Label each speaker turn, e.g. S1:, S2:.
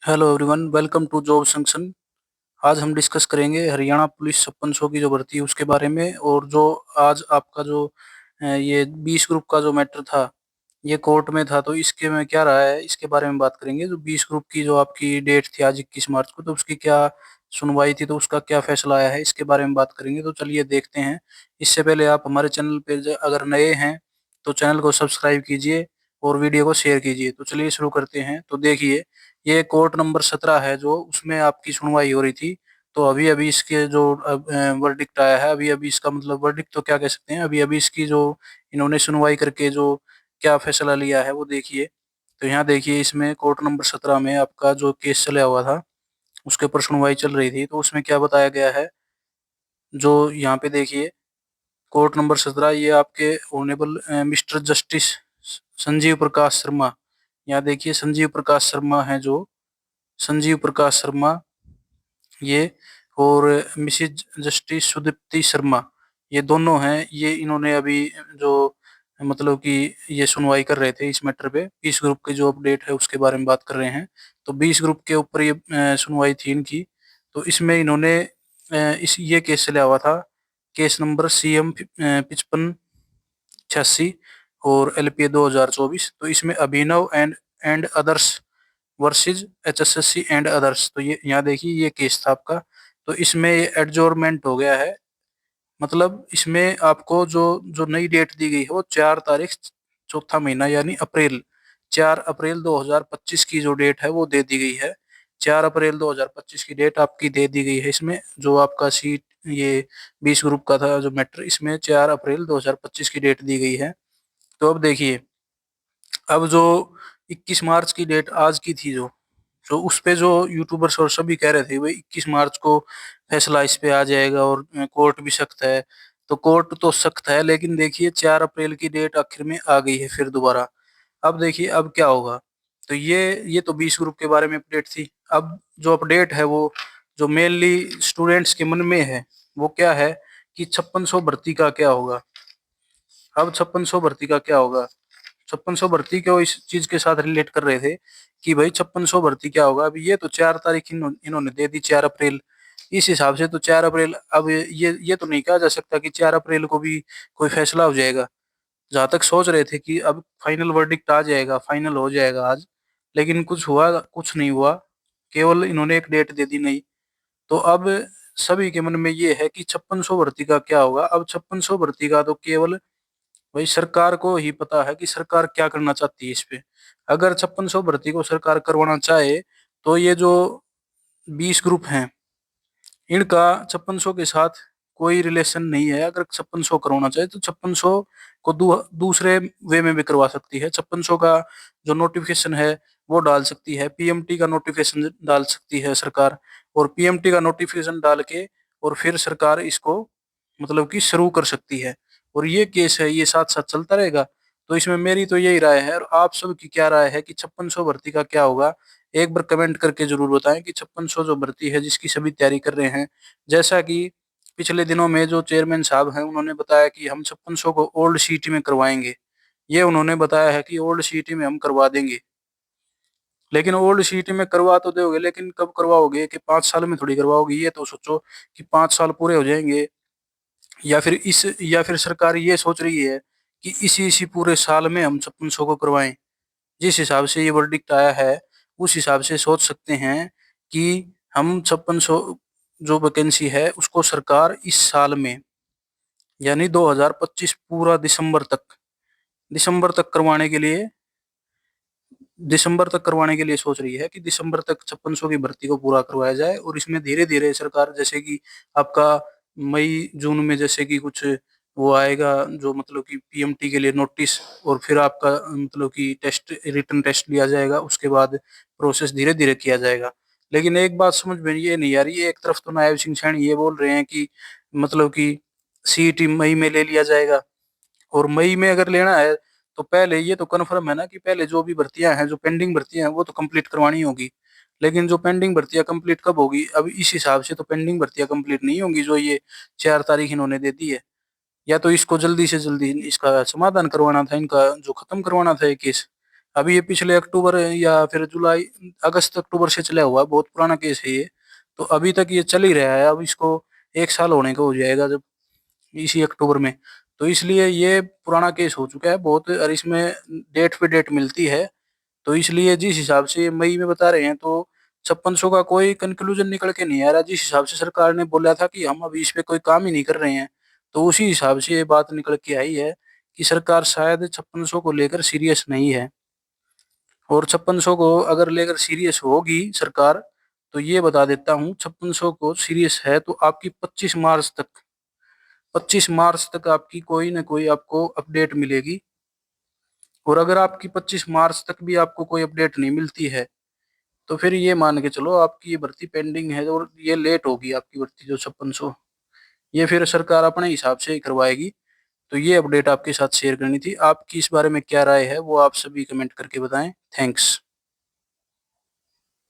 S1: Hello everyone, welcome to job junction. आज हम discuss करेंगे हरियाणा पुलिस 5600 की जो भर्ती है उसके बारे में। और जो आज आपका जो ये 20 ग्रुप का जो मैटर था, ये कोर्ट में था, तो इसके में क्या रहा है इसके बारे में बात करेंगे। जो 20 ग्रुप की जो आपकी डेट थी आज 21 मार्च को, तो उसकी क्या सुनवाई थी, तो उसका क्या फैसला आया है इसके बारे में बात करेंगे। तो चलिए देखते हैं। इससे पहले आप हमारे चैनल पे अगर नए हैं तो चैनल को सब्सक्राइब कीजिए और वीडियो को शेयर कीजिए। तो चलिए शुरू करते हैं। तो देखिए, ये कोर्ट नंबर 17 है जो उसमें आपकी सुनवाई हो रही थी। तो अभी अभी इसके जो वर्डिक्ट आया है, अभी अभी इसका मतलब वर्डिक्ट तो क्या कह सकते हैं, अभी अभी इसकी जो इन्होंने सुनवाई करके जो क्या फैसला लिया है वो देखिए। तो यहाँ देखिए, इसमें कोर्ट नंबर 17 में आपका जो केस चला हुआ था उसके ऊपर सुनवाई चल रही थी। तो उसमें क्या बताया गया है, जो यहाँ पे देखिए, कोर्ट नंबर 17, ये आपके honourable mister justice Sanjeev Prakash Sharma. यहाँ देखिए, संजीव प्रकाश शर्मा है, जो संजीव प्रकाश शर्मा ये, और मिसिज जस्टिस सुदीप्ति शर्मा, ये दोनों हैं। ये इन्होंने अभी जो मतलब कि ये सुनवाई कर रहे थे इस मैटर पे। 20 ग्रुप की जो अपडेट है उसके बारे में बात कर रहे हैं। तो 20 ग्रुप के ऊपर ये सुनवाई थी इनकी। तो इसमें इन्होंने इस ये केस चला हुआ था, केस नंबर CM 5586 और LPA 2024। तो इसमें Abhinav and others versus HSSC and others. तो ये यहाँ देखिए, ये केस था आपका। तो इसमें ये एडजोर्नमेंट हो गया है। मतलब इसमें आपको जो जो नई डेट दी गई है वो 4 तारीख चौथा महीना यानी अप्रैल, 4 अप्रैल 2025 की जो डेट है वो दे दी गई है। 4 अप्रैल 2025 की डेट आपकी दे दी गई है। इसमें जो आपका सीट ये 20 ग्रुप का था जो मैटर, इसमें 4 अप्रैल 2025 की डेट दी गई है। तो अब देखिए, अब जो 21 मार्च की डेट आज की थी, जो जो उस पे जो यूट्यूबर्स और सभी कह रहे थे भाई 21 मार्च को फैसला इस पे आ जाएगा और कोर्ट भी सख्त है। तो कोर्ट तो सख्त है, लेकिन देखिए 4 अप्रैल की डेट आखिर में आ गई है फिर दोबारा। अब देखिए अब क्या होगा। तो ये तो 20 ग्रुप के बारे में अपडेट थी। अब जो अपडेट है वो जो मेनली स्टूडेंट्स के मन में है वो क्या है कि 5600 भर्ती का क्या होगा। अब 5600 भर्ती का क्या होगा। 5600 भर्ती को इस चीज के साथ रिलेट कर रहे थे कि भाई 5600 भर्ती क्या होगा। अभी ये तो 4 तारीख इन्होंने दे दी, 4 अप्रैल। इस हिसाब से तो 4 अप्रैल, अब ये तो नहीं कहा जा सकता कि 4 अप्रैल को भी कोई फैसला हो जाएगा। जहां तक सोच रहे थे कि अब फाइनल वर्डिक्ट आ जाएगा, फाइनल हो जाएगा आज, लेकिन कुछ हुआ, कुछ नहीं हुआ। केवल इन्होंने एक डेट दे दी नहीं। तो अब सभी के मन में ये है कि 5600 भर्ती का क्या होगा। अब 5600 भर्ती का तो केवल भाई सरकार को ही पता है कि सरकार क्या करना चाहती है इस पे। अगर 5600 भर्ती को सरकार करवाना चाहे तो ये जो 20 ग्रुप हैं इनका 5600 के साथ कोई रिलेशन नहीं है। अगर 5600 करवाना चाहे तो 5600 को दूसरे वे में भी करवा सकती है। 5600 का जो नोटिफिकेशन है वो डाल सकती है, PMT का नोटिफिकेशन डाल सकती है सरकार। और PMT का नोटिफिकेशन डाल के और फिर सरकार इसको मतलब कि शुरू कर सकती है। और ये केस है, ये साथ साथ चलता रहेगा। तो इसमें मेरी तो यही राय है, और आप सब की क्या राय है कि 5600 भर्ती का क्या होगा। एक बार कमेंट करके जरूर बताएं कि 5600 जो भर्ती है जिसकी सभी तैयारी कर रहे हैं, जैसा कि पिछले दिनों में जो चेयरमैन साहब हैं उन्होंने बताया कि हम 5600 को ओल्ड सीटी में करवाएंगे। ये उन्होंने बताया है कि ओल्ड सीटी में हम करवा देंगे। लेकिन ओल्ड सीटी में करवा तो दोगे, लेकिन कब करवाओगे, कि 5 साल में थोड़ी करवाओगे। ये तो सोचो कि 5 साल पूरे हो जाएंगे, या फिर सरकार ये सोच रही है कि इसी इसी पूरे साल में हम 5600 को करवाएं। जिस हिसाब से ये वर्डिक्ट आया है उस हिसाब से सोच सकते हैं कि हम 5600 जो वैकेंसी है उसको सरकार इस साल में यानी 2025 पूरा दिसंबर तक करवाने के लिए, सोच रही है कि दिसंबर तक 5600 की भर्ती को पूरा करवाया जाए। और इसमें धीरे धीरे सरकार, जैसे कि आपका मई जून में जैसे कि कुछ वो आएगा जो मतलब कि PMT के लिए नोटिस, और फिर आपका मतलब कि टेस्ट, रिटन टेस्ट लिया जाएगा, उसके बाद प्रोसेस धीरे धीरे किया जाएगा। लेकिन एक बात समझ में ये नहीं आ रही है, एक तरफ तो नायब सिंह सैनी ये बोल रहे हैं कि मतलब कि CET मई में ले लिया जाएगा। और मई में अगर लेना है तो पहले ये तो कन्फर्म है ना कि पहले जो भी भर्तियां हैं, जो पेंडिंग भर्तियां हैं वो तो कंप्लीट करवानी होगी। लेकिन जो पेंडिंग भर्तियां कंप्लीट कब होगी, अब इस हिसाब से तो पेंडिंग भर्तियां कंप्लीट नहीं होंगी जो ये 4 तारीख इन्होंने दे दी है। या तो इसको जल्दी से जल्दी इसका समाधान करवाना था, इनका जो खत्म करवाना था ये केस। अभी ये पिछले अक्टूबर या फिर जुलाई अगस्त अक्टूबर से चला हुआ है, बहुत पुराना केस है ये। तो अभी तक ये चल ही रहा है, अब इसको 1 साल होने को हो जाएगा जब इसी अक्टूबर में। तो इसलिए ये पुराना केस हो चुका है बहुत, और इसमें डेट पे डेट मिलती है। तो इसलिए जिस हिसाब से मई में बता रहे हैं, तो 5600 का कोई कंक्लूजन निकल के नहीं आ रहा। जिस हिसाब से सरकार ने बोला था कि हम अभी इस पे कोई काम ही नहीं कर रहे हैं, तो उसी हिसाब से ये बात निकल के आई है कि सरकार शायद 5600 को लेकर सीरियस नहीं है। और 5600 को अगर लेकर सीरियस होगी सरकार, तो ये बता देता हूँ, 5600 को सीरियस है तो आपकी 25 मार्च तक आपकी कोई ना कोई आपको अपडेट मिलेगी। और अगर आपकी 25 मार्च तक भी आपको कोई अपडेट नहीं मिलती है, तो फिर ये मान के चलो आपकी ये भर्ती पेंडिंग है और ये लेट होगी आपकी भर्ती जो 5600, ये फिर सरकार अपने हिसाब से ही करवाएगी। तो ये अपडेट आपके साथ शेयर करनी थी। आपकी इस बारे में क्या राय है वो आप सभी कमेंट करके बताएं। थैंक्स।